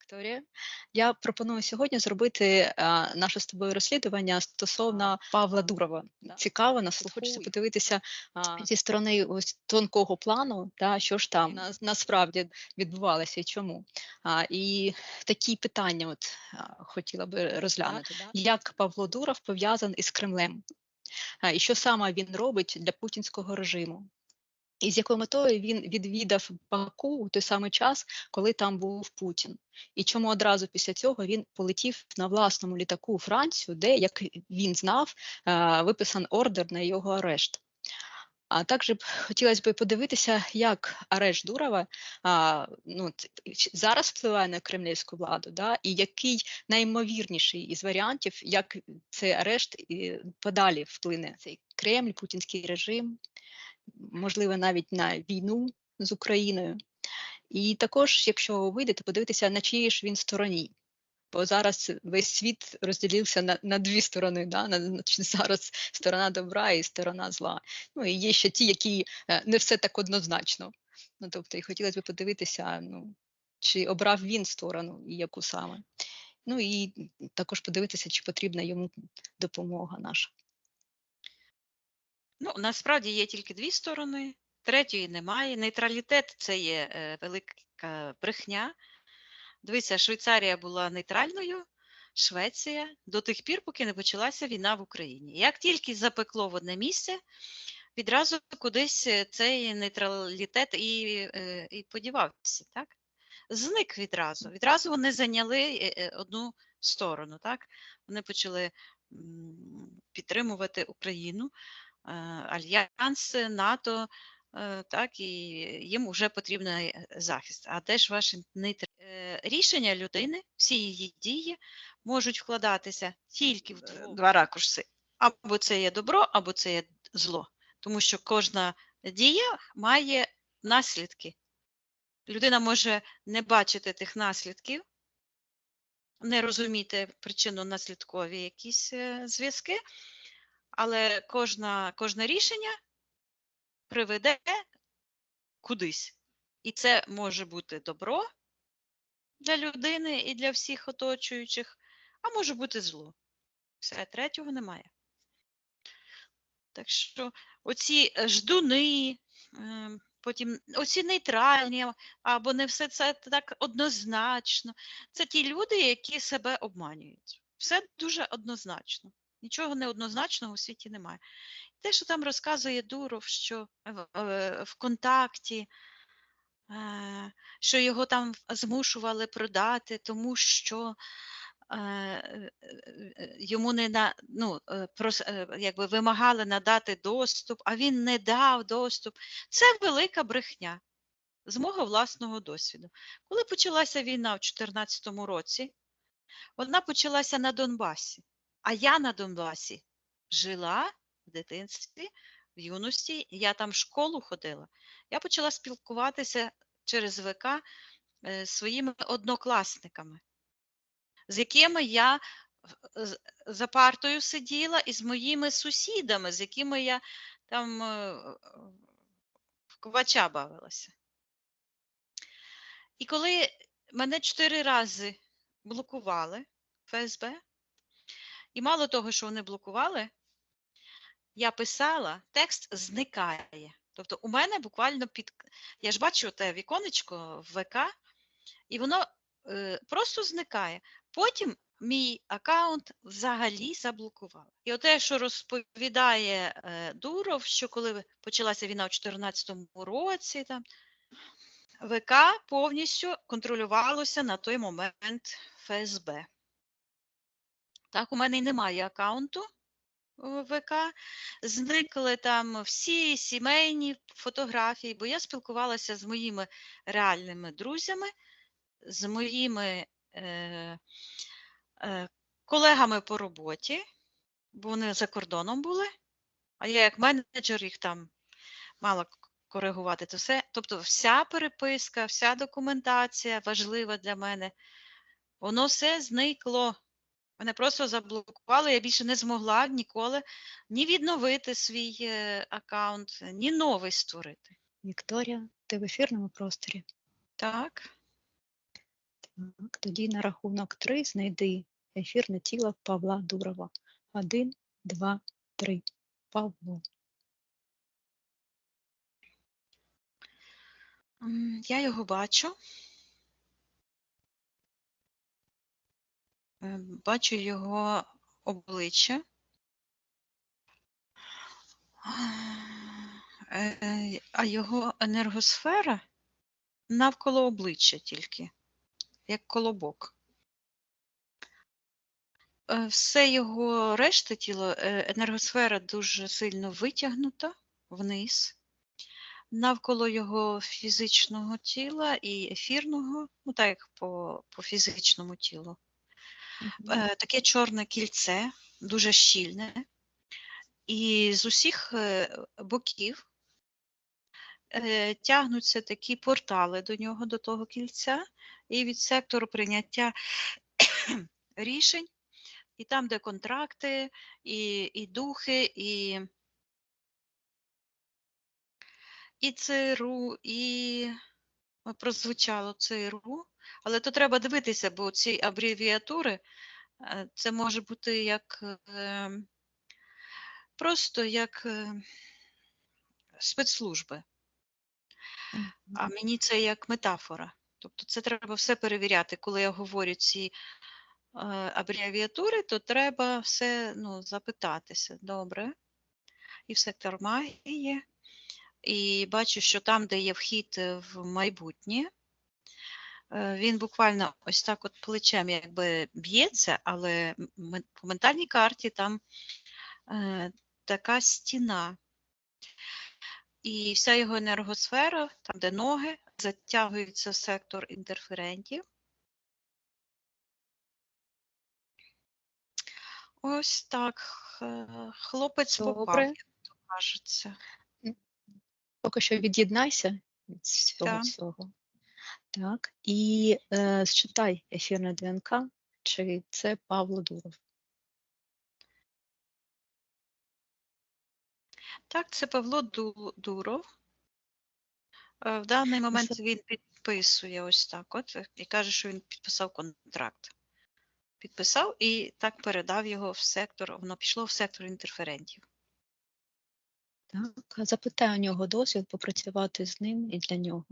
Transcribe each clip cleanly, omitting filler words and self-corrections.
Вікторія. Я пропоную сьогодні зробити наше з тобою розслідування стосовно Павла Дурова. Цікаво, хочеться подивитися зі сторони ось тонкого плану, що ж там насправді відбувалося і чому. І такі питання хотіла би розглянути. Як Павло Дуров пов'язаний із Кремлем? І що саме він робить для путінського режиму? І з якою метою він відвідав Баку у той самий час, коли там був Путін? І чому одразу після цього він полетів на власному літаку у Францію, де, як він знав, виписан ордер на його арешт? А також хотілося б подивитися, як арешт Дурова зараз впливає на кремлівську владу, і який найімовірніший із варіантів, як цей арешт подалі вплине цей Кремль, путінський режим, можливо, навіть на війну з Україною. І також, якщо вийдете, подивитися, на чиїй ж він стороні. Бо зараз весь світ розділився на дві сторони. Зараз сторона добра і сторона зла. І є ще ті, які не все так однозначно. Тобто, і хотілося б подивитися, чи обрав він сторону і яку саме. І також подивитися, чи потрібна йому допомога наша. Насправді є тільки дві сторони, третьої немає. Нейтралітет – це є велика брехня. Дивіться, Швейцарія була нейтральною, Швеція, до тих пір, поки не почалася війна в Україні. Як тільки запекло в одне місце, відразу кудись цей нейтралітет і подівався, так? Зник відразу. Відразу вони зайняли одну сторону, так? Вони почали підтримувати Україну, Альянс, НАТО, так, і їм вже потрібен захист. А де ж ваше рішення людини, всі її дії можуть вкладатися тільки в два ракурси. Або це є добро, або це є зло. Тому що кожна дія має наслідки. Людина може не бачити тих наслідків, не розуміти причинно-наслідкові якісь зв'язки, але кожне рішення приведе кудись. І це може бути добро для людини і для всіх оточуючих, а може бути зло. Все, третього немає. Так що оці ждуни, потім оці нейтральні, або не все це так однозначно. Це ті люди, які себе обманюють. Все дуже однозначно. Нічого неоднозначного у світі немає. Те, що там розказує Дуров, що в контакті, що його там змушували продати, тому що йому якби вимагали надати доступ, а він не дав доступ. Це велика брехня з мого власного досвіду. Коли почалася війна в 2014 році, вона почалася на Донбасі, а я на Донбасі жила в дитинстві, в юності, я там в школу ходила. Я почала спілкуватися через ВК з своїми однокласниками, з якими я за партою сиділа, і з моїми сусідами, з якими я там в квача бавилася. І коли мене 4 рази блокували ФСБ, і мало того, що вони блокували, я писала, текст зникає. Тобто у мене буквально я ж бачу те віконечко в ВК, і воно просто зникає. Потім мій аккаунт взагалі заблокували. І оте, що розповідає Дуров, що коли почалася війна у 2014 році, там, ВК повністю контролювалося на той момент ФСБ. Так, у мене й немає аккаунту в ВК, зникли там всі сімейні фотографії, бо я спілкувалася з моїми реальними друзями, з моїми колегами по роботі, бо вони за кордоном були, а я як менеджер їх там мала коригувати. То все. Тобто вся переписка, вся документація важлива для мене, воно все зникло. Мене просто заблокували, я більше не змогла ніколи ні відновити свій аккаунт, ні новий створити. Вікторія, ти в ефірному просторі? Так. Так, тоді на рахунок 3 знайди ефірне тіло Павла Дурова. 1, 2, 3. Павло. Я його бачу. Бачу його обличчя. А його енергосфера навколо обличчя тільки, як колобок. Все його решта тіла, енергосфера дуже сильно витягнута вниз. Навколо його фізичного тіла і ефірного, ну так як по фізичному тілу. Таке чорне кільце, дуже щільне. І з усіх боків тягнуться такі портали до нього, до того кільця, і від сектору прийняття рішень, і там, де контракти, і духи, і ЦРУ, і прозвучало ЦРУ. Але то треба дивитися, бо ці абревіатури, це може бути як просто як спецслужби. А мені це як метафора. Тобто це треба все перевіряти. Коли я говорю ці абревіатури, то треба все запитатися. Добре. І в сектор магії. І бачу, що там, де є вхід в майбутнє, він буквально ось так от плечем якби б'ється, але по ментальній карті там така стіна. І вся його енергосфера, там, де ноги, затягується в сектор інтерферентів. Ось так. Хлопець попав, Добре. як то кажеться. Поки що від'єднайся від цього Так. всього. Так. І считай ефірне ДНК, чи це Павло Дуров. Так, це Павло Дуров. В даний момент він підписує ось так от і каже, що він підписав контракт. Підписав і так передав його в сектор, воно пішло в сектор інтерферентів. Так, запитай у нього дозвіл попрацювати з ним і для нього.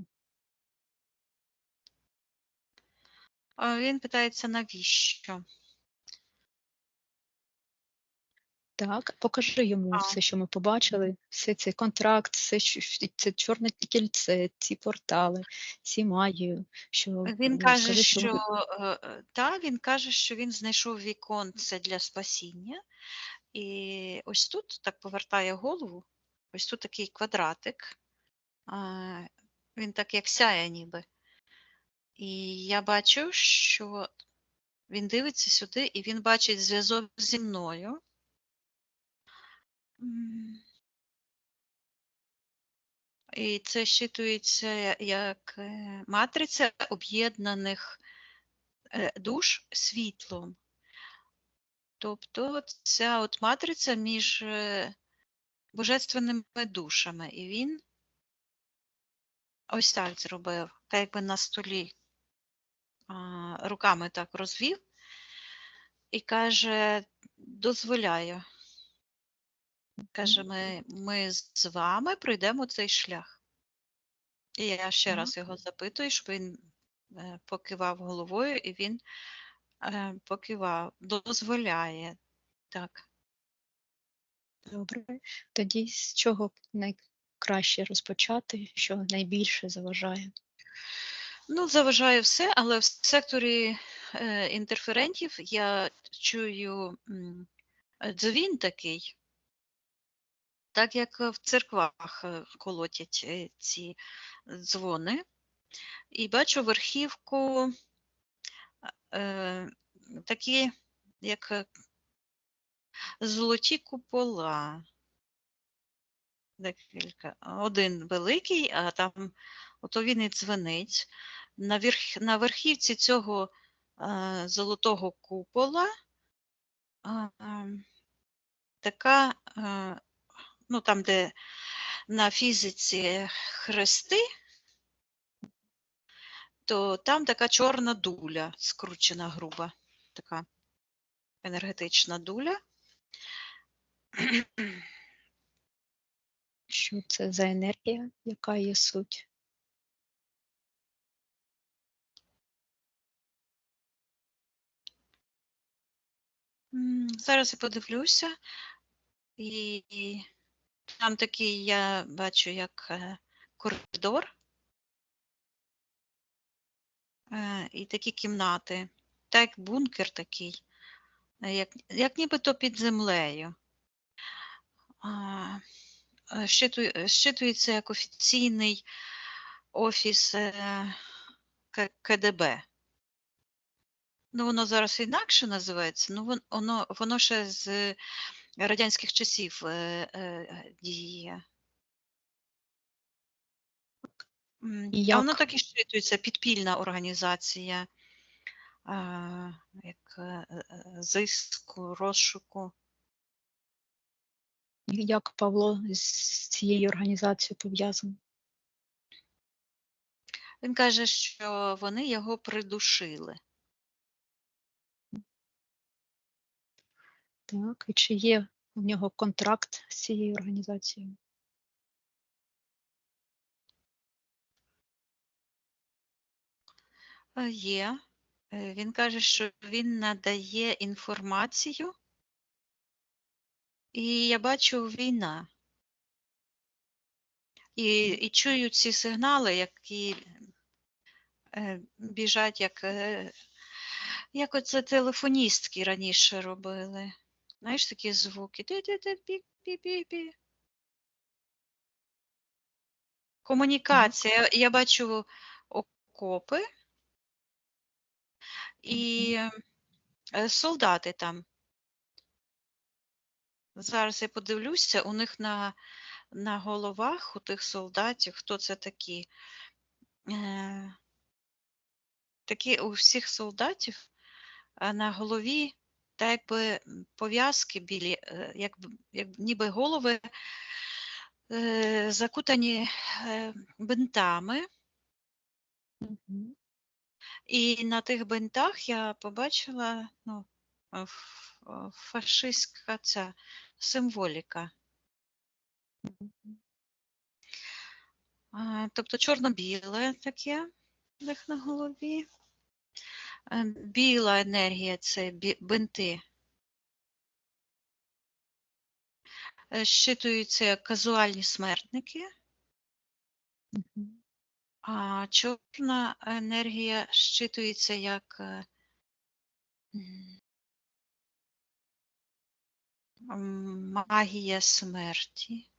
Він питається, навіщо? Так, покажи йому все, що ми побачили, все цей контракт, це чорне кільце, ці портали, ці магію. Він каже, Скажи, що він каже, що він знайшов віконце для спасіння. І ось тут так повертає голову, ось тут такий квадратик. Він так як сяє ніби. І я бачу, що він дивиться сюди, і він бачить зв'язок зі мною. І це щитується як матриця об'єднаних душ світлом. Тобто ця от матриця між божественними душами. І він ось так зробив, так якби на столі руками так розвів і каже, дозволяю. Каже, ми з вами пройдемо цей шлях. І я ще раз його запитую, щоб він покивав головою, і він покивав, дозволяє. Так. добре. Тоді з чого найкраще розпочати, що найбільше заважає? Заважає все, але в секторі інтерферентів я чую дзвін такий, так як в церквах колотять ці дзвони. І бачу верхівку такі, як золоті купола. Декілька. Один великий, а там ото він і дзвенить. На верхівці цього золотого купола така, там, де на фізиці хрести, то там така чорна дуля, скручена груба, така енергетична дуля. Що це за енергія? Яка є суть? Зараз я подивлюся. І там такий, я бачу, як коридор і такі кімнати. Так, бункер такий, як нібито під землею. Щитується як офіційний офіс КДБ. Ну, воно зараз інакше називається, ну воно ще з радянських часів діє. А воно так і щитується, підпільна організація як зиску, розшуку. Як Павло з цією організацією пов'язаний? Він каже, що вони його придушили. Так, і чи є у нього контракт з цією організацією? Є. Він каже, що він надає інформацію, і я бачу війна. І чую ці сигнали, які біжать, як оце телефоністки раніше робили. Знаєш, такі звуки. Пі-пі-пі-пі-пі-пі. Комунікація. Я бачу окопи і солдати там. Зараз я подивлюся, у них на головах, у тих солдатів, хто це такі? Такі у всіх солдатів на голові та якби пов'язки білі, як ніби голови закутані бинтами. Мгм. І на тих бинтах я побачила фашистська ця символіка. Тобто чорно-біле таке в них на голові. Біла енергія це бинти. Щитуються як казуальні смертники, Мгм. а чорна енергія щитується як магія смерті.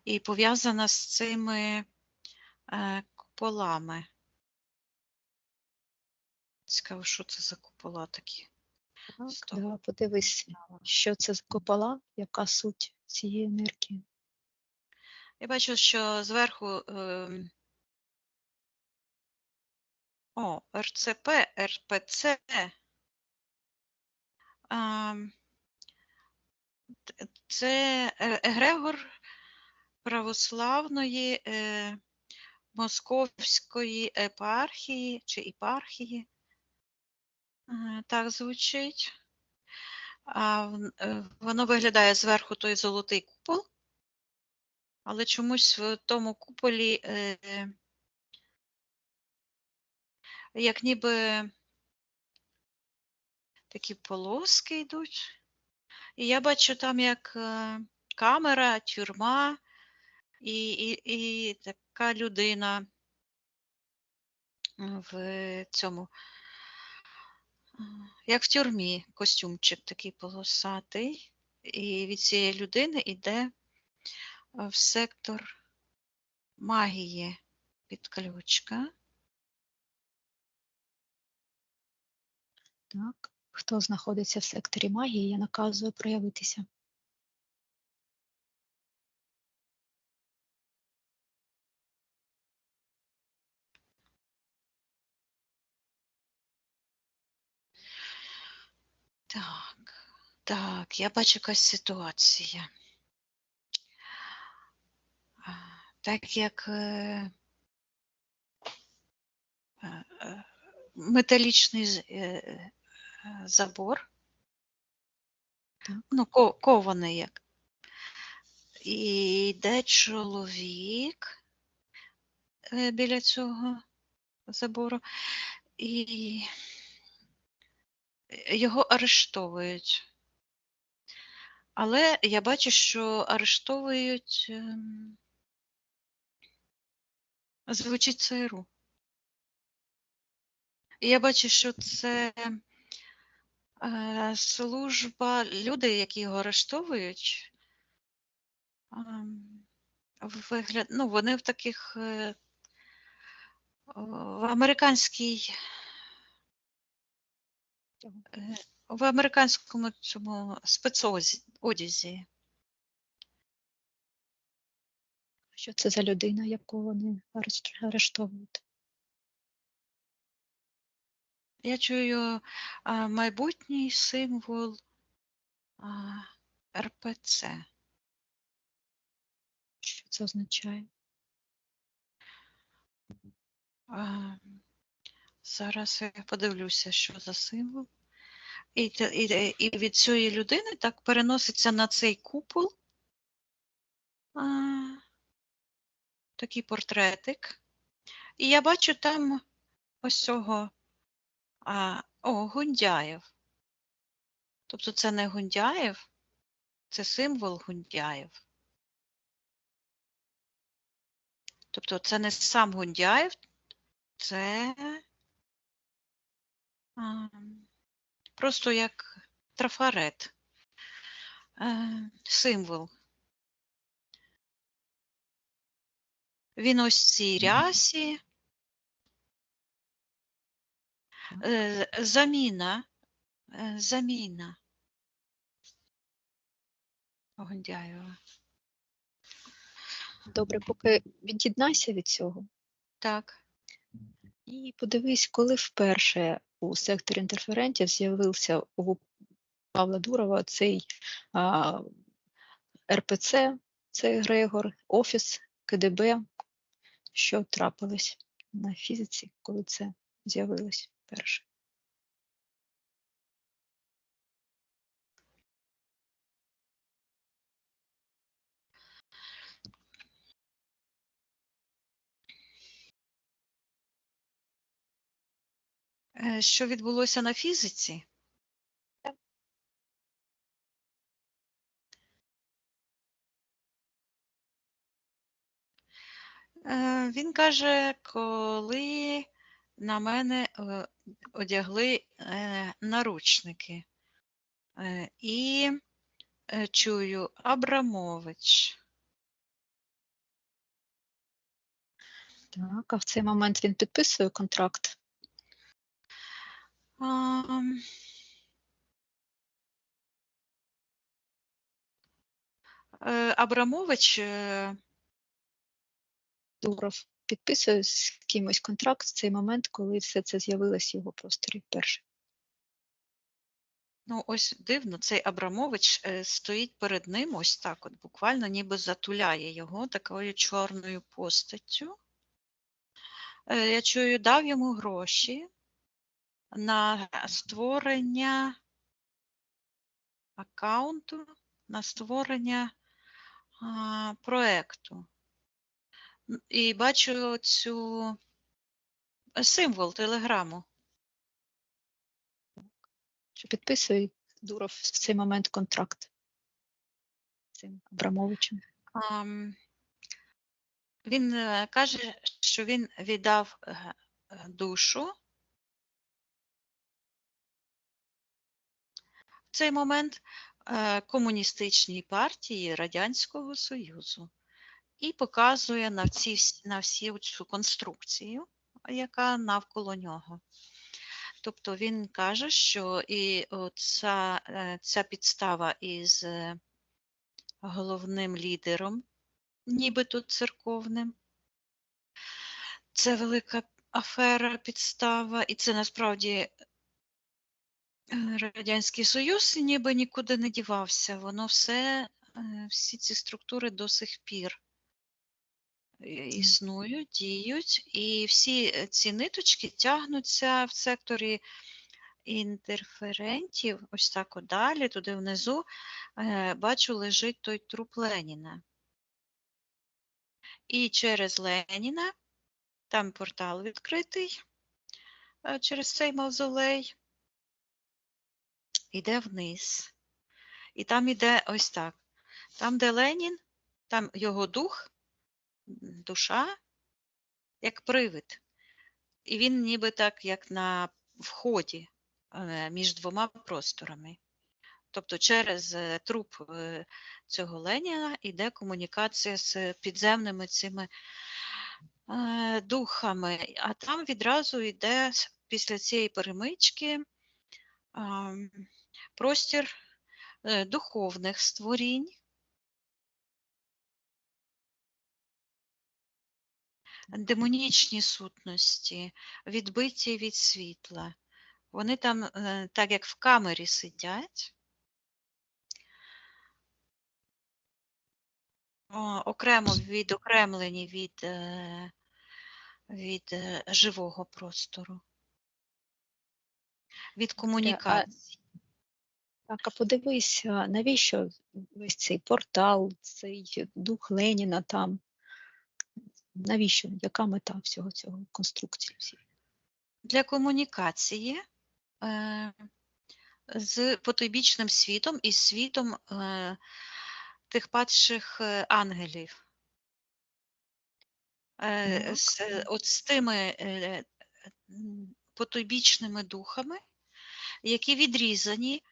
І пов'язана з цими куполами. Цікаво, що це за купола такі. Так, да, подивись, що це за купола, яка суть цієї енергії. Я бачу, що зверху РЦП, РПЦ. Це егрегор православної Московської епархії чи єпархії. Так звучить. Воно виглядає зверху той золотий купол, але чомусь в тому куполі як ніби такі полоски йдуть. І я бачу там як камера, тюрма і така людина в цьому, як в тюрмі, костюмчик такий полосатий. І від цієї людини йде в сектор магії підключка. Так, хто знаходиться в секторі магії, я наказую проявитися. Так, я бачу якась ситуація. Так як металічний забор, Так. ну, кований як. І йде чоловік біля цього забору, і його арештовують. Але я бачу, що арештовують, звучить ЦРУ. І я бачу, що це служба, люди, які його арештовують, ну, вони в таких в американському цьому спецодязі. Що це за людина, яку вони арештовують? Я чую майбутній символ РПЦ. Що це означає? Зараз я подивлюся, що за символ. І від цієї людини так переноситься на цей купол такий портретик. І я бачу там ось цього Гундяєв. Тобто це не Гундяєв, це символ Гундяєв. Тобто це не сам Гундяєв, це просто як трафарет, символ. Він ось в цій рясі. Заміна Гундяєва. Добре, поки від'єднайся від цього. Так. І подивись, коли вперше у секторі інтерферентів з'явився у Павла Дурова цей РПЦ, цей Грегор, Офіс, КДБ, що трапилось на фізиці, коли це з'явилось вперше. Що відбулося на фізиці? Він каже, коли на мене одягли наручники. І чую Абрамович. Так, а в цей момент він підписує контракт? Абрамович Дуров підписує з кимось контракт в цей момент, коли все це з'явилось в його просторі вперше. Ну, ось дивно, цей Абрамович стоїть перед ним ось так от, буквально ніби затуляє його такою чорною постаттю. Я чую, дав йому гроші на створення аккаунту, на створення проекту. І бачу цю символ телеграму. Що підписує Дуров в цей момент контракт з цим Абрамовичем? Він каже, що він віддав душу в цей момент комуністичній партії Радянського Союзу і показує на всю цю конструкцію, яка навколо нього. Тобто він каже, що і ця підстава із головним лідером, нібито церковним, це велика афера, підстава, і це насправді Радянський Союз ніби нікуди не дівався. Воно всі ці структури до сих пір існують, діють, і всі ці ниточки тягнуться в секторі інтерферентів, ось так от далі, туди внизу, бачу, лежить той труп Леніна. І через Леніна, там портал відкритий, через цей мавзолей, іде вниз. І там іде ось так. Там, де Ленін, там його дух, душа, як привид. І він ніби так, як на вході між двома просторами. Тобто через труп цього Леніна йде комунікація з підземними цими духами. А там відразу йде після цієї перемички простір духовних створінь. Демонічні сутності, відбиті від світла. Вони там, так як в камері сидять, окремо відокремлені від живого простору, від комунікації. Так, а подивись, навіщо весь цей портал, цей дух Леніна там? Навіщо? Яка мета всього цього конструкції? Для комунікації з потойбічним світом і світом тих падших ангелів. От з тими потойбічними духами, які відрізані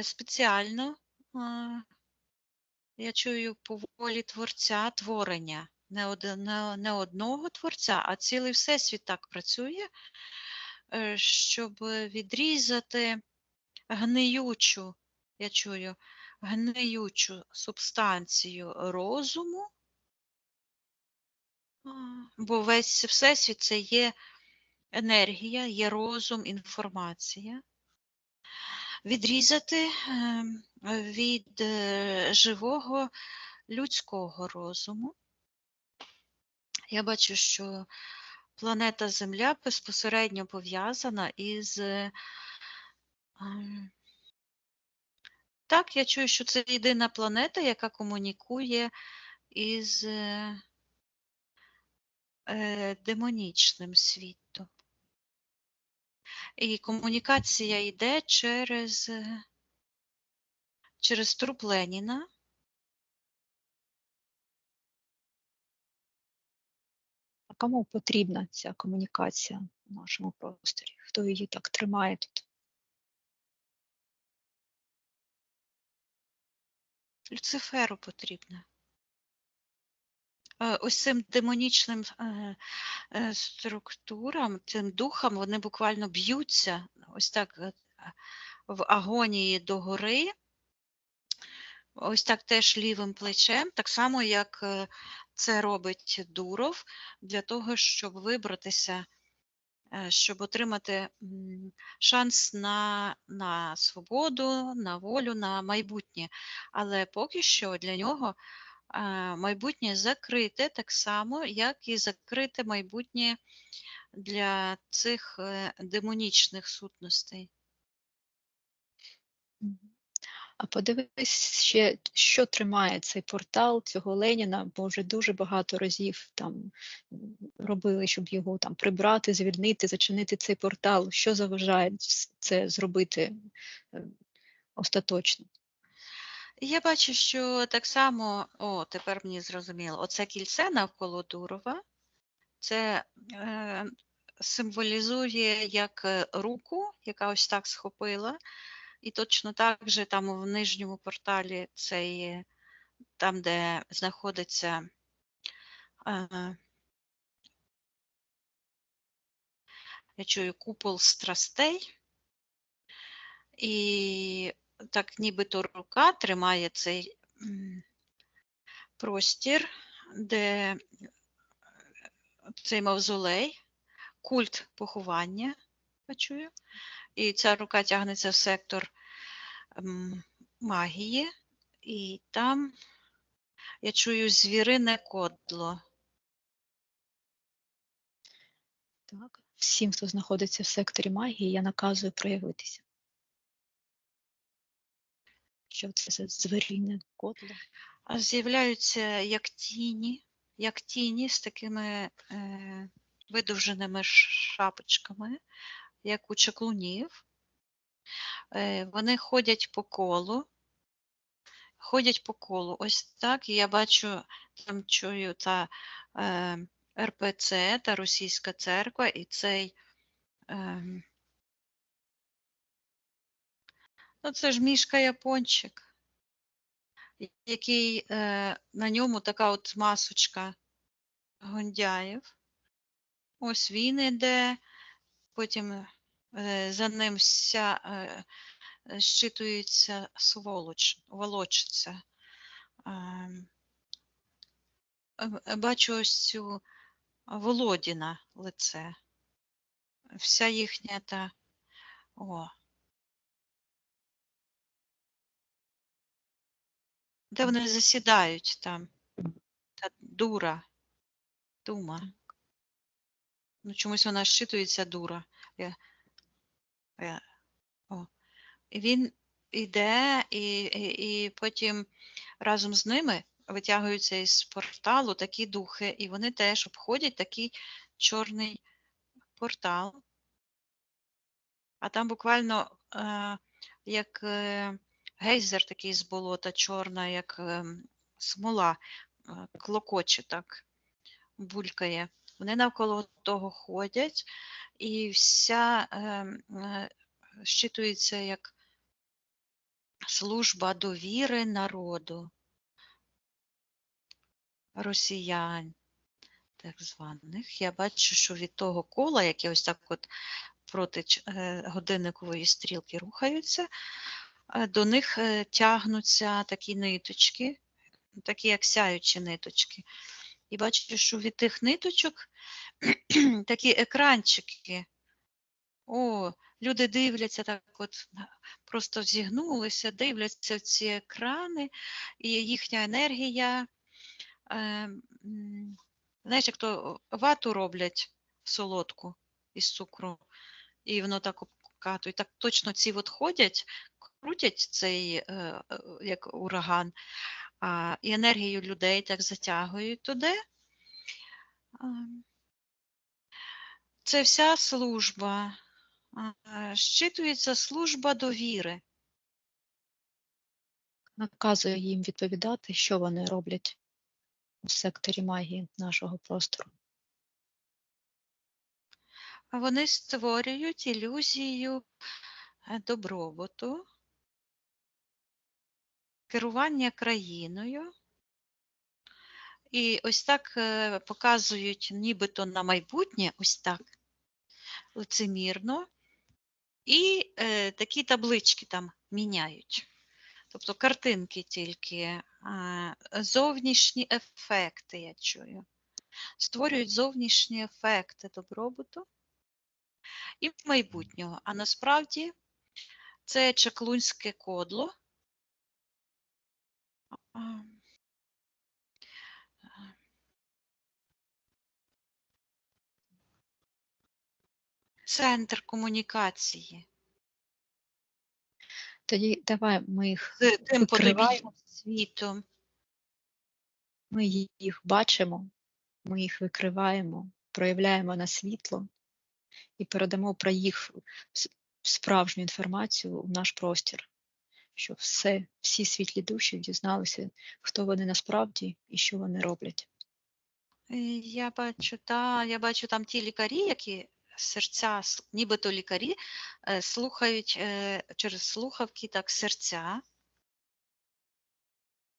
спеціально, я чую, по волі Творця творення. Не одного Творця, а цілий Всесвіт так працює, щоб відрізати гниючу, я чую, гниючу субстанцію розуму, бо весь Всесвіт – це є енергія, є розум, інформація. Відрізати від живого людського розуму. Я бачу, що планета Земля безпосередньо пов'язана із... Так, я чую, що це єдина планета, яка комунікує із демонічним світом. І комунікація йде через труп Леніна. А кому потрібна ця комунікація в нашому просторі? Хто її так тримає тут? Люциферу потрібна. Ось цим демонічним структурам, цим духам, вони буквально б'ються ось так в агонії догори, ось так теж лівим плечем, так само, як це робить Дуров, для того, щоб вибратися, щоб отримати шанс на свободу, на волю, на майбутнє. Але поки що для нього майбутнє закрите так само, як і закрите майбутнє для цих демонічних сутностей. А подивись ще, що тримає цей портал цього Леніна, бо вже дуже багато разів там робили, щоб його там прибрати, звільнити, зачинити цей портал. Що заважає це зробити остаточно? Я бачу, що так само, тепер мені зрозуміло, оце кільце навколо Дурова, це символізує як руку, яка ось так схопила, і точно так же там в нижньому порталі, там, де знаходиться я чую купол страстей, і так нібито рука тримає цей простір, де цей мавзолей, культ поховання, я чую, і ця рука тягнеться в сектор магії, і там я чую звірине кодло. Так. Всім, хто знаходиться в секторі магії, я наказую проявитися. Що це за звіріне кодло? З'являються як тіні з такими видовженими шапочками, як у чаклунів. Вони ходять по колу. Ось так, і я бачу, там чую та РПЦ, та Російська церква, і цей, ну це ж Мішка Япончик, який на ньому така от масочка Гондяєв. Ось він іде, потім за ним вся щитується волочиться. Бачу ось цю Володіна лице. Вся їхня та. О. Де вони засідають там? Та дума. Ну, чомусь вона щитується дура. О. І він іде, і потім разом з ними витягуються із порталу такі духи, і вони теж обходять такий чорний портал. А там буквально як гейзер такий з болота чорна, як смола, клокоче так, булькає. Вони навколо того ходять, і вся щитується як служба довіри народу, росіян так званих. Я бачу, що від того кола, яке ось так от проти годинникової стрілки рухаються, до них тягнуться такі ниточки, такі як сяючі ниточки. І бачу, що від тих ниточок такі екранчики. О, люди дивляться так от, просто зігнулися, дивляться в ці екрани, і їхня енергія, знаєш, як то вату роблять солодку із цукру, і воно так обкатує. Так точно ці от ходять, крутять цей, як ураган, і енергію людей так затягують туди. Це вся служба. Щитується служба довіри. Наказую їм відповідати, що вони роблять у секторі магії нашого простору. Вони створюють ілюзію добробуту, керування країною. І ось так показують нібито на майбутнє, ось так, лицемірно, і такі таблички там міняють. Тобто картинки тільки, зовнішні ефекти, я чую. Створюють зовнішні ефекти добробуту і майбутнього. А насправді це чаклунське кодло. Центр комунікації. Тоді давай ми їх З тим викриваємо. подобійним світом. Ми їх бачимо, ми їх викриваємо, проявляємо на світло і передамо про їх справжню інформацію в наш простір, щоб всі світлі душі дізналися, хто вони насправді і що вони роблять. Я бачу там ті лікарі, які серця, нібито лікарі, слухають через слухавки так серця.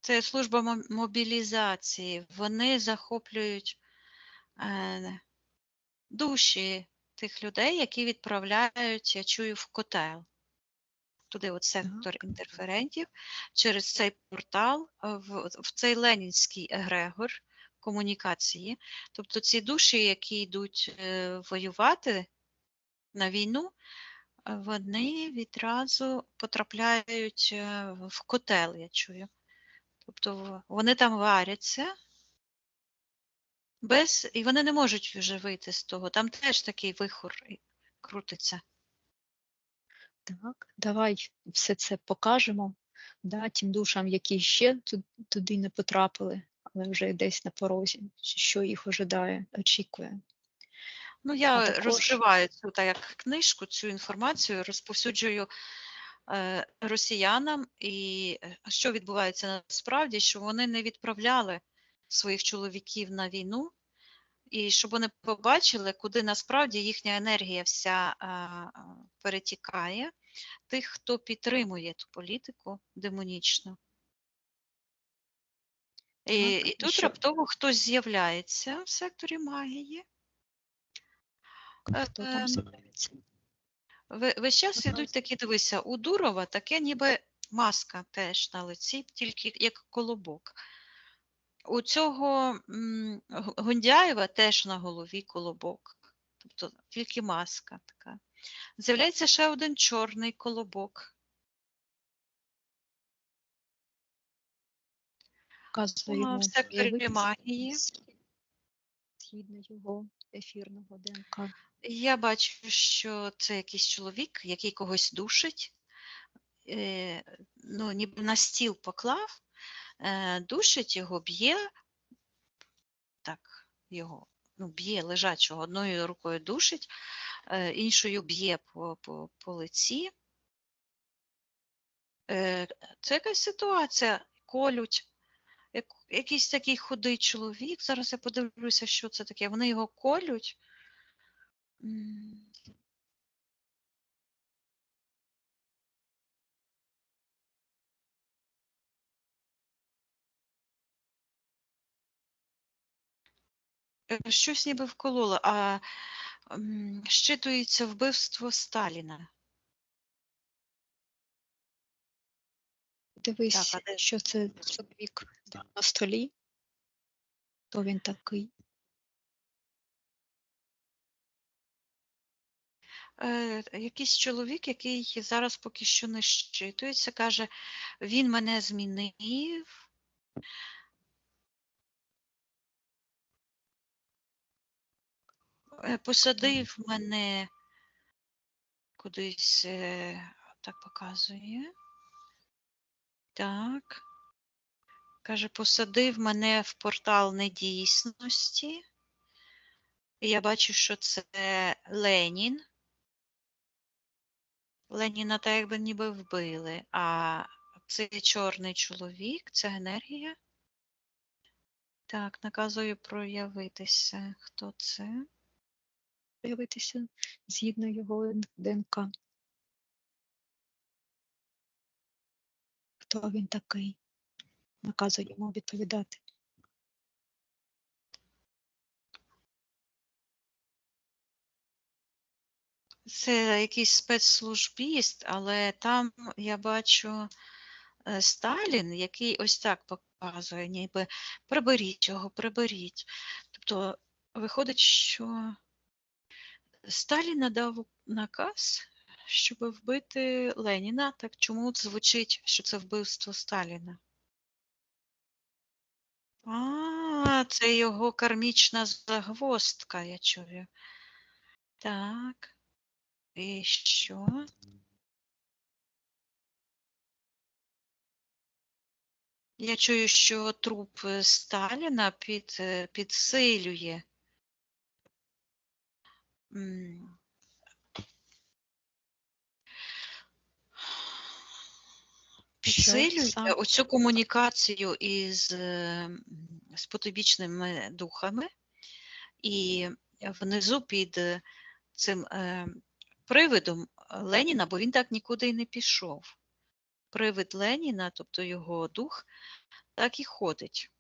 Це служба мобілізації. Вони захоплюють душі тих людей, які відправляють, я чую, в котел. Туди от сектор інтерферентів, через цей портал, в цей ленінський егрегор комунікації. Тобто ці душі, які йдуть воювати на війну, вони відразу потрапляють в котел, я чую. Тобто вони там варяться, І вони не можуть вже вийти з того. Там теж такий вихор крутиться. Так, давай все це покажемо, да, тим душам, які ще туди не потрапили, але вже десь на порозі, що їх очікує. Ну, А я також розкриваю цю так як книжку, цю інформацію, розповсюджую росіянам, і що відбувається насправді, що вони не відправляли своїх чоловіків на війну, і щоб вони побачили, куди насправді їхня енергія вся перетікає, тих, хто підтримує ту політику демонічну. І так, тут раптово хтось з'являється в секторі магії. хто там з'являється? Весь час ідуть такі, дивися, у Дурова таке ніби маска теж на лиці, тільки як колобок. У цього Гундяєва теж на голові колобок, тобто тільки маска така. З'являється ще один чорний колобок. Показує В йому секторі проявитися магії. згідно його ефірного ДНК. Я бачу, що це якийсь чоловік, який когось душить, ну, ніби на стіл поклав, душить його, б'є, так, його, ну, б'є лежачого, одною рукою душить, іншою б'є по лиці. Це якась ситуація, колють. Якийсь такий худий чоловік, зараз я подивлюся, що це таке, вони його колють. Щось ніби вкололо, а щитується вбивство Сталіна. Дивись, Так, що це чоловік на столі, хто він такий. Якийсь чоловік, який зараз поки що не щитується, каже, він мене змінив. Посадив мене кудись, так показує. Так. Каже, посадив мене в портал недійсності. І я бачу, що це Ленін. Леніна так якби ніби вбили, а цей чорний чоловік, це енергія. Так, наказую проявитися. Хто це? Проявитися згідно його ДНК. Хто він такий? Наказує йому відповідати. Це якийсь спецслужбіст, але там я бачу Сталін, який ось так показує, ніби приберіть його, приберіть. Тобто виходить, що Сталін надав наказ, щоб вбити Леніна. Так чому звучить, що це вбивство Сталіна? Це його кармічна загвоздка, я чую. Так. І що? Я чую, що труп Сталіна підсилює. Підсилює оцю комунікацію з потойбічними духами, і внизу під цим привидом Леніна, бо він так нікуди й не пішов. Привид Леніна, тобто його дух, так і ходить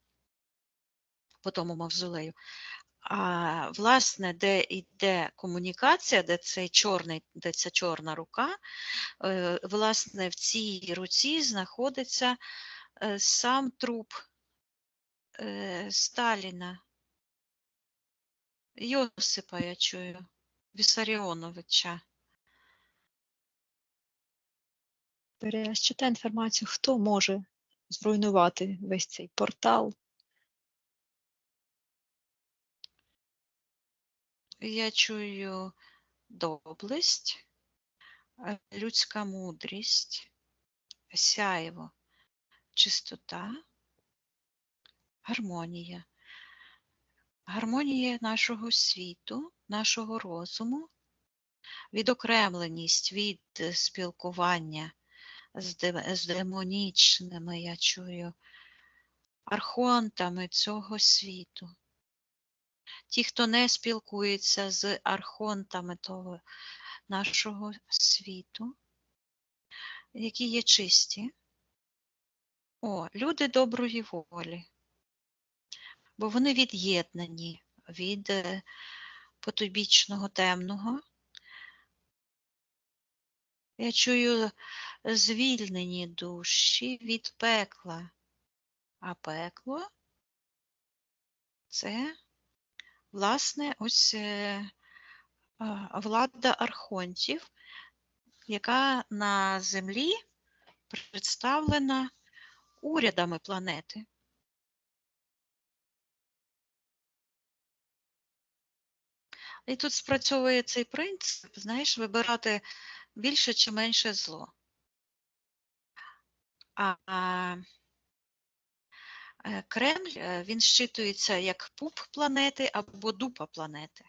по тому мавзолею. А власне, де йде комунікація, де ця чорна рука, власне, в цій руці знаходиться сам труп Сталіна, Йосипа, я чую, Вісаріоновича. Читай інформацію, хто може зруйнувати весь цей портал. Я чую доблесть, людська мудрість, сяйво, чистота, гармонія. Гармонія нашого світу, нашого розуму, відокремленість від спілкування з демонічними, я чую, архонтами цього світу. Ті, хто не спілкується з архонтами того нашого світу, які є чисті. Люди доброї волі, бо вони від'єднані від потойбічного темного. Я чую звільнені душі від пекла, а пекло – це, власне, ось влада архонтів, яка на землі представлена урядами планети. І тут спрацьовує цей принцип, знаєш, вибирати більше чи менше зло. Кремль, він щитується як пуп планети або дупа планети.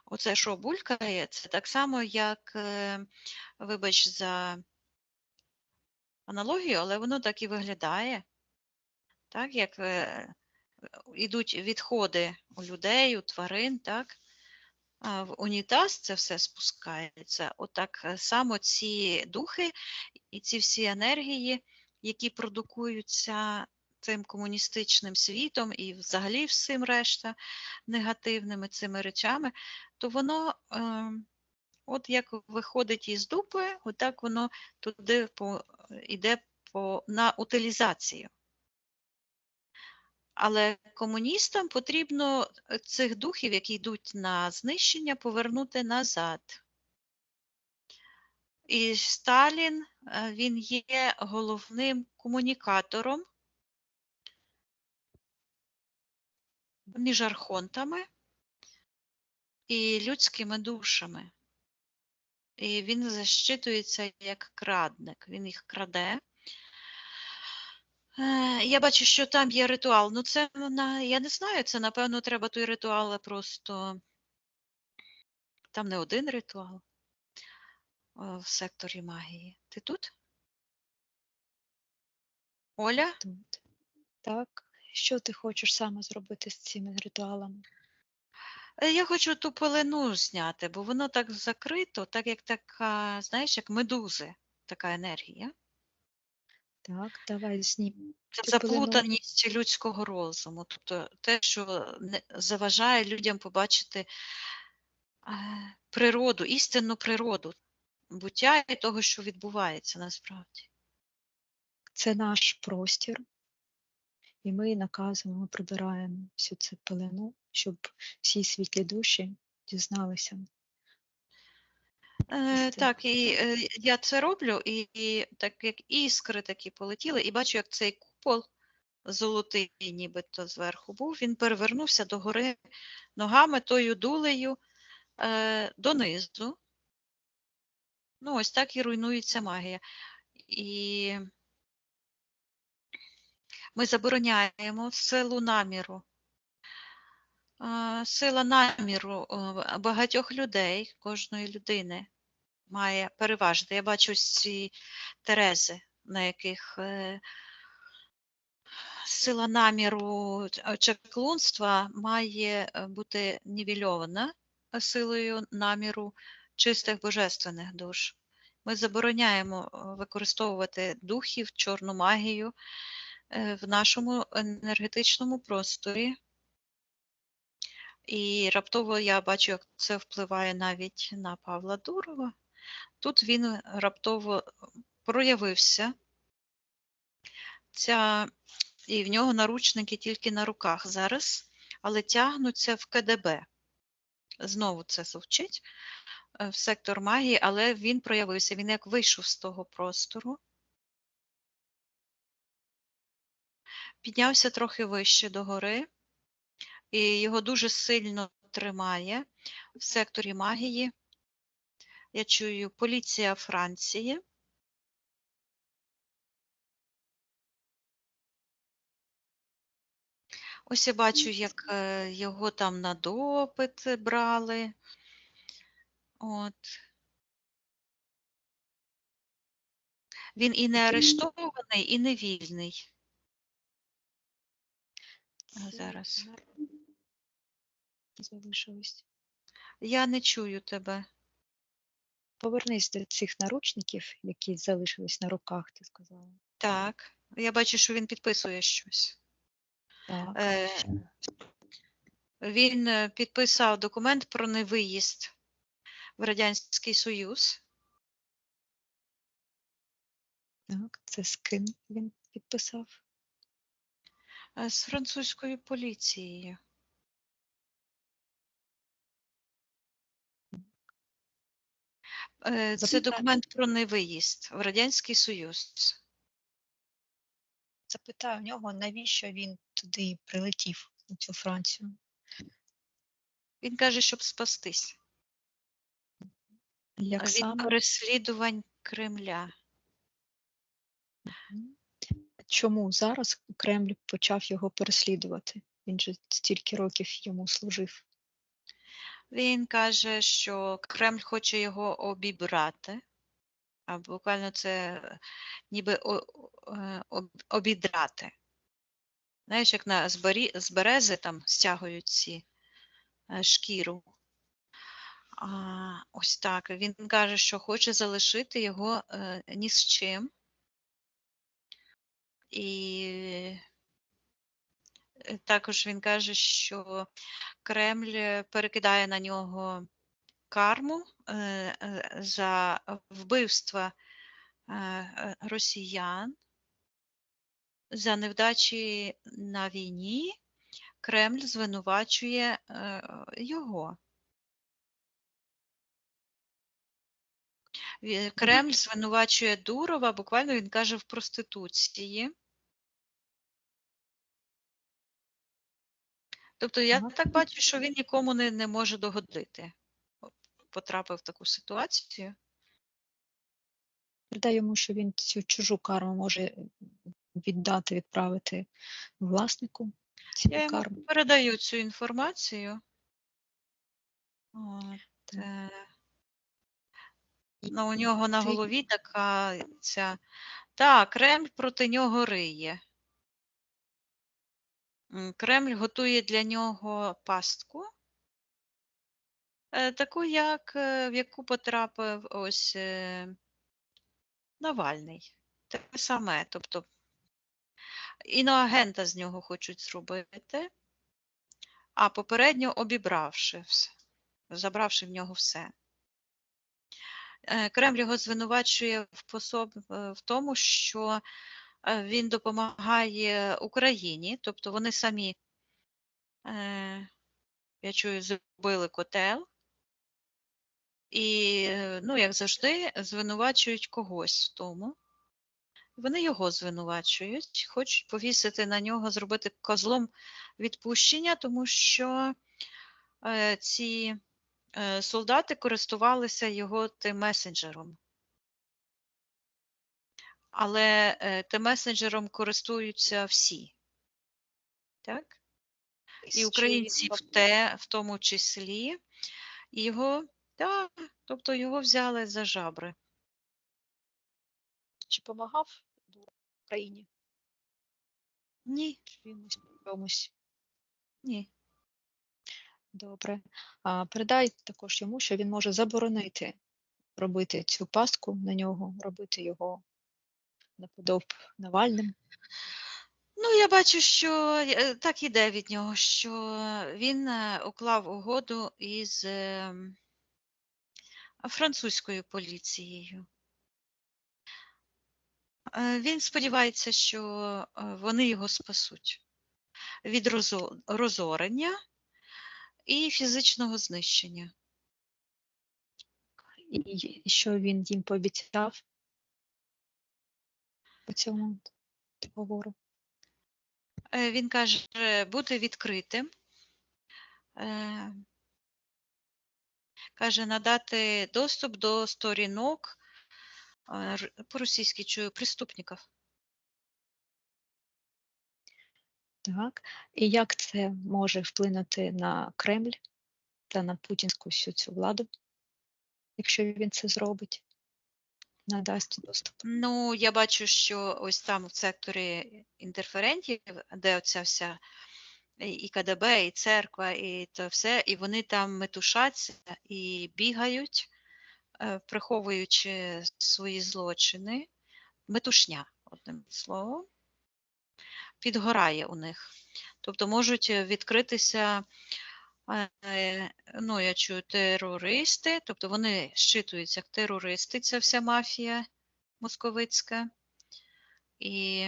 Оце, що булькає, це так само, як, вибач за аналогію, але воно так і виглядає. Так, як ідуть відходи у людей, у тварин, так? А в унітаз це все спускається. Отак само ці духи і ці всі енергії, які продукуються цим комуністичним світом і взагалі всім решта негативними цими речами, то воно от як виходить із дупи, отак воно туди йде на утилізацію. Але комуністам потрібно цих духів, які йдуть на знищення, повернути назад. І Сталін, він є головним комунікатором між архонтами і людськими душами. І він защитується як крадник, він їх краде. Я бачу, що там є ритуал. Ну, це, я не знаю, це, напевно, треба той ритуал просто... Там не один ритуал в секторі магії. Ти тут? Оля? Тут. Так. Що ти хочеш саме зробити з цими ритуалами? Я хочу ту пелену зняти, бо воно так закрито, так як така, знаєш, як медузи, така енергія. Так, давай знімемо Це цю пелену. заплутаність людського розуму, тобто те, що заважає людям побачити природу, істинну природу буття і того, що відбувається насправді. Це наш простір, і ми наказуємо, ми прибираємо всю цю пелену, щоб всі світлі душі дізналися. Так, і я це роблю, і так як іскри такі полетіли, і бачу, як цей купол золотий, нібито зверху був, він перевернувся догори ногами, тою дулею донизу. Ну, ось так і руйнується магія. І ми забороняємо силу наміру. Сила наміру багатьох людей, кожної людини має переважити. Я бачу ці терези, на яких сила наміру чаклунства має бути нівельована силою наміру чистих божественних душ. Ми забороняємо використовувати духів, чорну магію в нашому енергетичному просторі. І раптово я бачу, як це впливає навіть на Павла Дурова. Тут він раптово проявився. І в нього наручники тільки на руках зараз, але тягнуться в КДБ. Знову це звучить в сектор магії, але він проявився, він як вийшов з того простору. Піднявся трохи вище догори. і його дуже сильно тримає в секторі магії. Я чую поліція Франції. Ось я бачу, як його там на допит брали. От. Він і не арештований, і не вільний. Зараз. Залишилось. Я не чую тебе. Повернись до цих наручників, які залишились на руках, ти сказала. Так. Я бачу, що він підписує щось. Так. Він підписав документ про невиїзд в Радянський Союз. Так, це з ким він підписав? З французькою поліцією. Це документ про невиїзд в Радянський Союз. Запитаю в нього, навіщо він туди прилетів, у цю Францію. Він каже, щоб спастись Як від саме? переслідувань Кремля. Чому зараз Кремль почав його переслідувати? Він же стільки років йому служив. Він каже, що Кремль хоче його обібрати, а буквально це ніби обідрати. Знаєш, як з берези там стягують ці шкіру. Ось так. Він каже, що хоче залишити його ні з чим. І також він каже, що Кремль перекидає на нього карму за вбивства росіян, за невдачі на війні. Кремль звинувачує його. Кремль звинувачує Дурова, буквально він каже, в проституції. Тобто я так бачу, що він нікому не може догодити. Потрапив в таку ситуацію. Передай йому, що він цю чужу карму може віддати, відправити власнику. Я йому передаю цю інформацію. От, у нього на голові така ця. Так, Кремль проти нього риє. Кремль готує для нього пастку, таку, в яку потрапив ось Навальний. Те саме, тобто іноагента з нього хочуть зробити, а попередньо обібравши все, забравши в нього все. Кремль його звинувачує в тому, що він допомагає Україні, тобто вони самі, я чую, зробили котел і, як завжди, звинувачують когось в тому. Вони його звинувачують, хочуть повісити на нього, зробити козлом відпущення, тому що ці солдати користувалися його тим месенджером. Але тим месенджером користуються всі. Так? І українці в тому числі. І тобто його взяли за жабри. Чи допомагав Україні? Ні. Чомусь? Ні. Добре. Передай також йому, що він може заборонити робити цю пастку на нього, робити його наподоб Навальним. Я бачу, що так іде від нього, що він уклав угоду із французькою поліцією. Він сподівається, що вони його спасуть від розорення і фізичного знищення. І що він їм пообіцяв по цьому договору? Він каже, бути відкритим каже, надати доступ до сторінок, по-російськи чую, преступників. Так. І як це може вплинути на Кремль та на путінську всю цю владу, якщо він це зробить, надасть доступ? Ну, я бачу, що ось там в секторі інтерферентів, де оця вся і КДБ, і церква, і то все, і вони там метушаться і бігають, приховуючи свої злочини. Метушня, одним словом, підгорає у них. Тобто можуть відкритися, ну, я чую, терористи, тобто вони щитуються як терористи, ця вся мафія московицька. І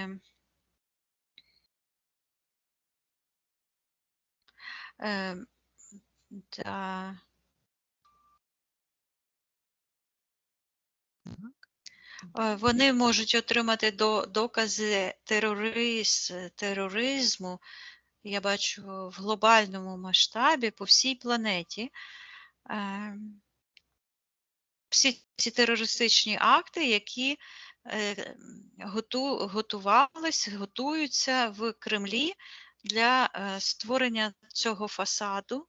да, вони можуть отримати докази тероризму, я бачу, в глобальному масштабі по всій планеті. Всі ці терористичні акти, які готуються в Кремлі для створення цього фасаду,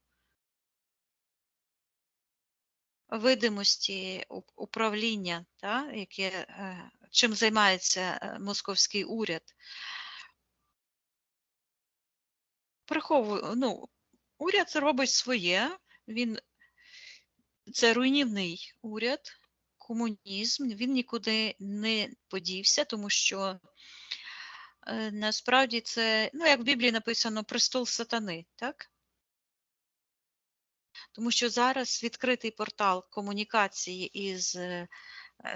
видимості управління, чим займається московський уряд. Уряд робить своє, це руйнівний уряд, комунізм, він нікуди не подівся, тому що насправді це, як в Біблії написано, престол сатани, так? Тому що зараз відкритий портал комунікації із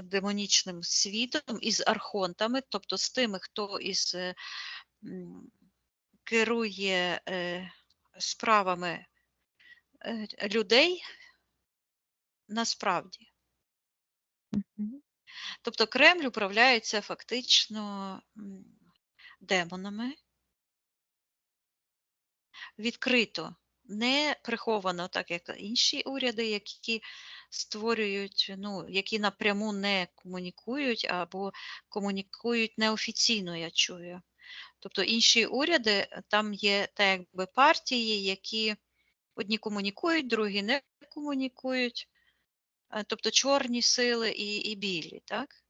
демонічним світом, із архонтами, тобто з тими, хто керує справами людей насправді. Тобто Кремль управляється фактично демонами, відкрито, не приховано, так як інші уряди, які створюють, які напряму не комунікують або комунікують неофіційно, я чую. Тобто інші уряди, там є так якби партії, які одні комунікують, другі не комунікують, тобто чорні сили і білі, так?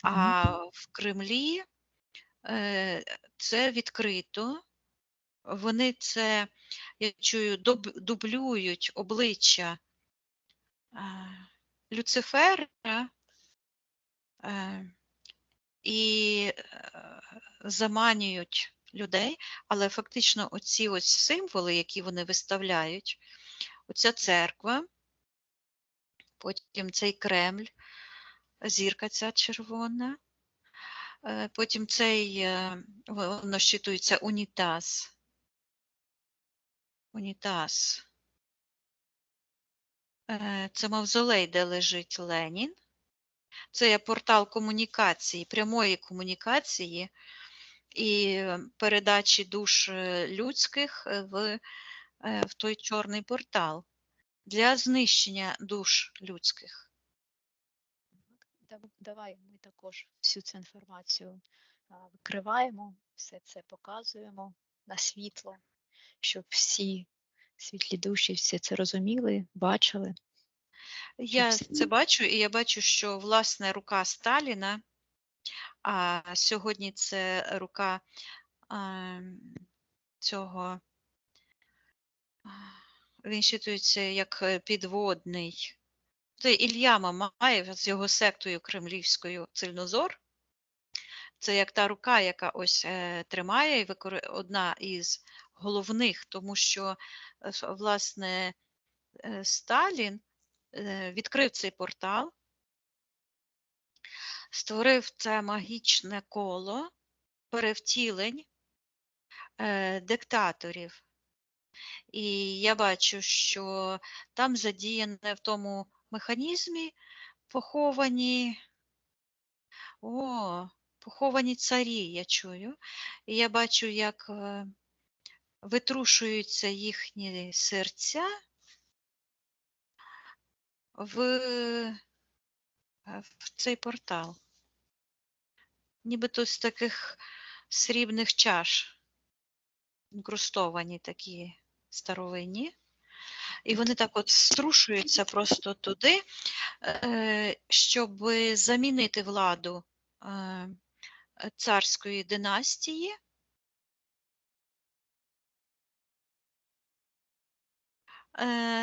А в Кремлі це відкрито, вони це, я чую, дублюють обличчя Люцифера і заманюють людей, але фактично оці ось символи, які вони виставляють, оця церква, потім цей Кремль, зірка ця червона, потім цей, воно щитується унітаз. Це мавзолей, де лежить Ленін. Це є портал комунікації, прямої комунікації і передачі душ людських в той чорний портал для знищення душ людських. Давай ми також всю цю інформацію викриваємо, все це показуємо на світло, щоб всі світлі душі все це розуміли, бачили. Я це бачу, і я бачу, що власне рука Сталіна, а сьогодні це рука цього, він щитується як підводний. Це Ілля Мамаєв з його сектою кремлівською Цильнозор. Це як та рука, яка ось тримає, і одна із головних, тому що, власне, Сталін відкрив цей портал, створив це магічне коло перевтілень диктаторів. І я бачу, що там задіяне в тому механізмі поховані царі, я чую. І я бачу, як витрушуються їхні серця в цей портал. Нібито з таких срібних чаш, інкрустовані такі старовинні. І вони так от струшуються просто туди, щоб замінити владу царської династії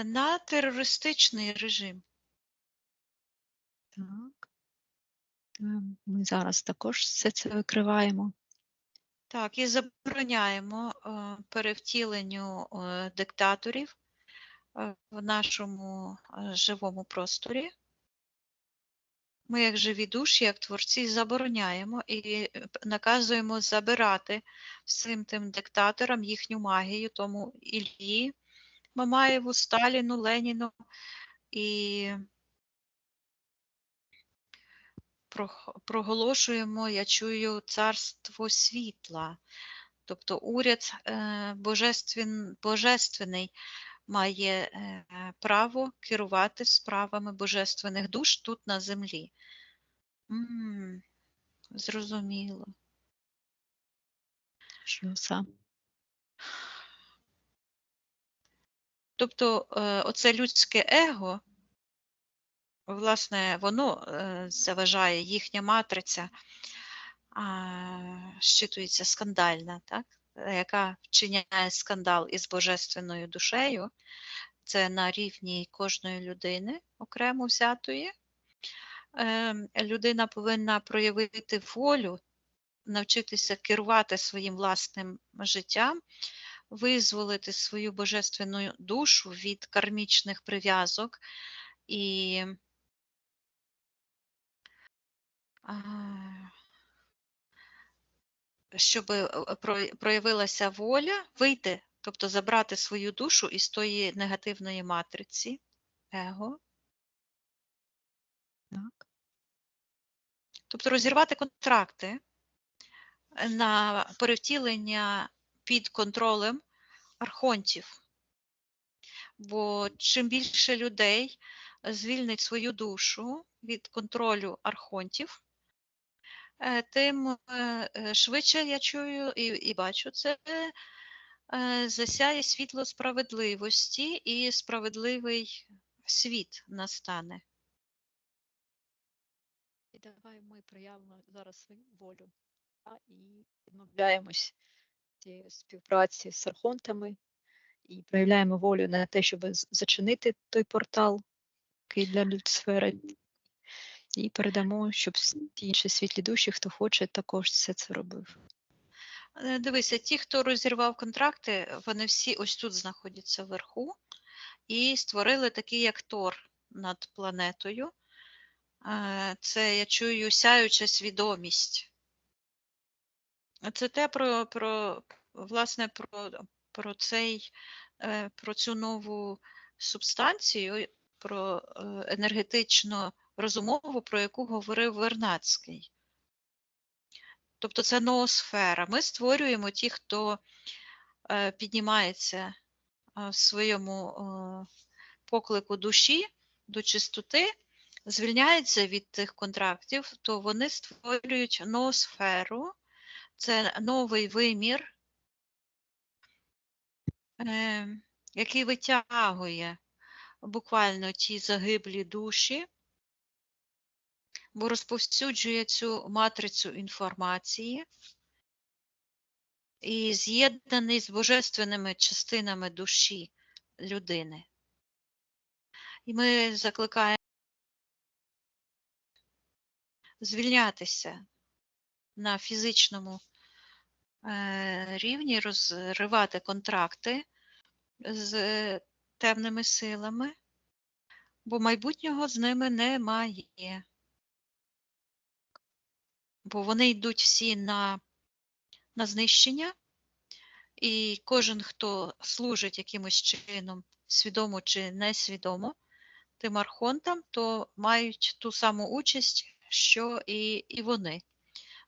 на терористичний режим. Так. Ми зараз також все це викриваємо. Так, і забороняємо перевтіленню диктаторів в нашому живому просторі. Ми, як живі душі, як творці, забороняємо і наказуємо забирати всім тим диктаторам їхню магію, тому Іллі, Мамаєву, Сталіну, Леніну, і проголошуємо, я чую, царство світла. Тобто уряд божественний має право керувати справами божественних душ тут на землі. Зрозуміло. Що саме? Тобто оце людське его, власне, воно заважає, їхня матриця щитується скандальна, так? Яка вчиняє скандал із божественною душею. Це на рівні кожної людини окремо взятої. Людина повинна проявити волю, навчитися керувати своїм власним життям, визволити свою божественну душу від кармічних прив'язок і щоб проявилася воля, вийти, тобто забрати свою душу із тої негативної матриці, его. Так. Тобто розірвати контракти на перевтілення під контролем архонтів. Бо чим більше людей звільнить свою душу від контролю архонтів, тим швидше я чую і бачу це, засяє світло справедливості і справедливий світ настане. І давай ми проявимо зараз свою волю і відмовляємось цієї співпраці з архонтами і проявляємо волю на те, щоб зачинити той портал, який для Люцифера, і передамо, щоб ті інші світлі душі, хто хоче, також все це робив. Дивися, ті, хто розірвав контракти, вони всі ось тут знаходяться вверху і створили такий, як Тор над планетою. Це, я чую, сяюча свідомість. Це те власне, про цю нову субстанцію, про енергетично розумову, про яку говорив Вернадський. Тобто це ноосфера. Ми створюємо ті, хто піднімається в своєму поклику душі до чистоти, звільняється від тих контрактів, то вони створюють ноосферу. Це новий вимір, який витягує буквально ті загиблі душі, бо розповсюджує цю матрицю інформації і з'єднаний з божественними частинами душі людини. І ми закликаємо звільнятися на фізичному рівні, розривати контракти з темними силами, бо майбутнього з ними немає. Бо вони йдуть всі на знищення, і кожен, хто служить якимось чином, свідомо чи несвідомо, тим архонтам, то мають ту саму участь, що і вони.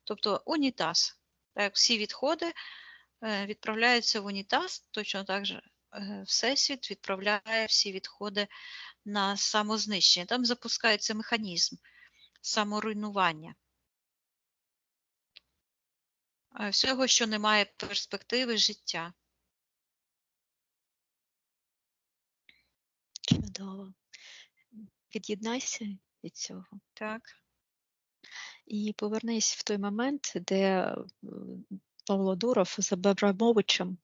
Тобто унітаз. Так, всі відходи відправляються в унітаз, точно так же Всесвіт відправляє всі відходи на самознищення. Там запускається механізм саморуйнування. Всього, що не має перспективи життя. Чудово. Від'єднайся від цього Так. і повернись в той момент, де Павло Дуров з Абрамовичем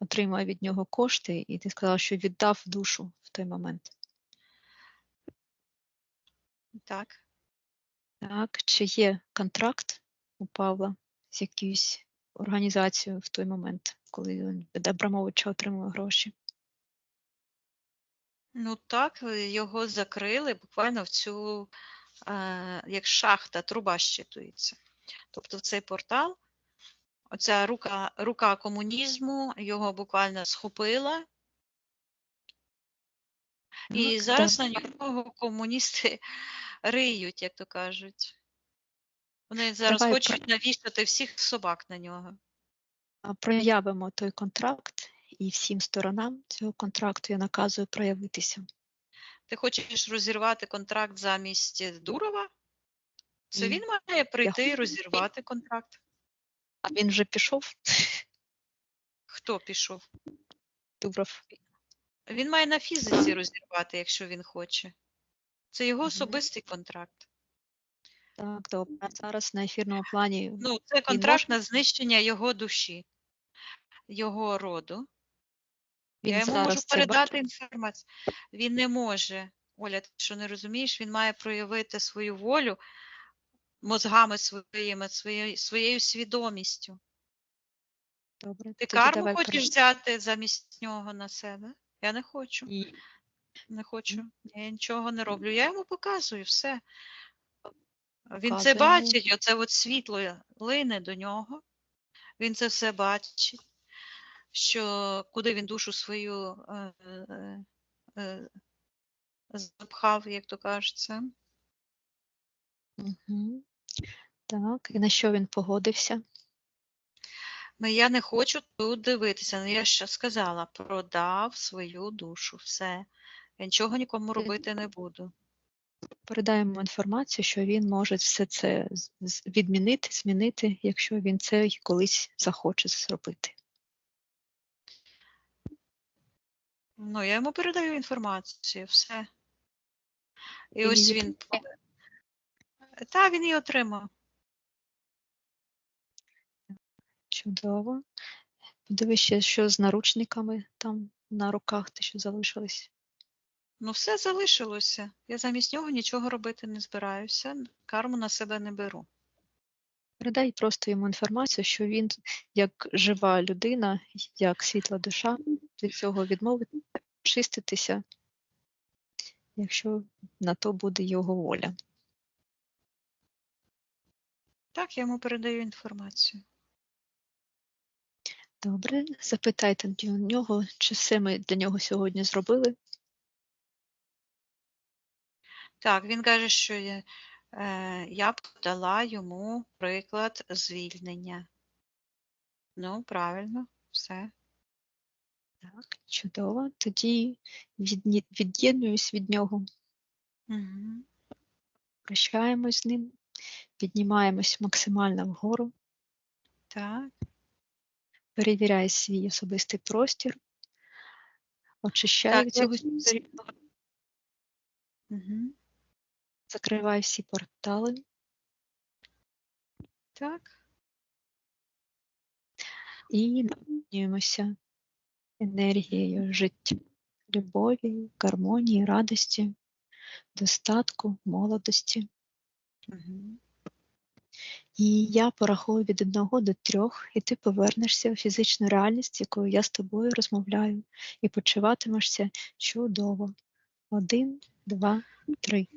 отримує від нього кошти, і ти сказала, що віддав душу в той момент. Так. Так, чи є контракт у Павла з якоюсь організацією в той момент, коли він від Абрамовича отримує гроші? Ну так, його закрили буквально в цю, як шахта, труба щитується. Тобто в цей портал, оця рука комунізму його буквально схопила, і Так, зараз на нього комуністи риють, як то кажуть. Вони зараз давай хочуть навішати всіх собак на нього. проявимо той контракт, і всім сторонам цього контракту я наказую проявитися. Ти хочеш розірвати контракт замість Дурова? Це Ні. він має прийти і хочу- розірвати контракт. А він вже пішов, Хто пішов? Дуров. Він має на фізиці розірвати, якщо він хоче. Це його Мгм. особистий контракт. Так, добре. А зараз на ефірному плані Ну, це контракт на знищення його душі, його роду. він Я йому зараз можу це передати інформацію. Він не може. Оля, ти що не розумієш, він має проявити свою волю мозгами своєю свідомістю. Добре. Ти Тоді карму давай хочеш взяти замість нього на себе? Я не хочу. Ні. Не хочу. Я нічого не роблю. Я йому показую все. Він це Показуємо. бачить, оце от світло лине до нього. Він це все бачить, що куди він душу свою запхав, як то кажеться. Угу. Так, і на що він погодився? Ну, я не хочу тут дивитися. Ну, я ще сказала, продав свою душу, все. Я нічого нікому робити не буду. Передаємо інформацію, що він може все це відмінити, змінити, якщо він це колись захоче зробити. Ну, я йому передаю інформацію, все. І Він ось її він. Та, він її отримав. Чудово. Подивись ще, що з наручниками там на руках, те, що залишилось. Ну, все залишилося. Я замість нього нічого робити не збираюся. Карму на себе не беру. Передай просто йому інформацію, що він, як жива людина, як світла душа, від цього відмовити, чиститися, якщо на то буде його воля. Так, я йому передаю інформацію. Добре, запитайте у нього, чи все ми для нього сьогодні зробили. Так, він каже, що я б дала йому приклад звільнення. Ну, правильно, все. Так, чудово. Тоді від'єднуюсь від нього, Угу. прощаємось з ним, піднімаємось максимально вгору, Так, перевіряй свій особистий простір, очищай так, від цього, угу. закривай всі портали Так. і наповнюємося енергією життя, любові, гармонії, радості, достатку, молодості. Угу. І я порахую від 1 до 3, і ти повернешся у фізичну реальність, якою я з тобою розмовляю, і почуватимешся чудово. 1, 2, 3.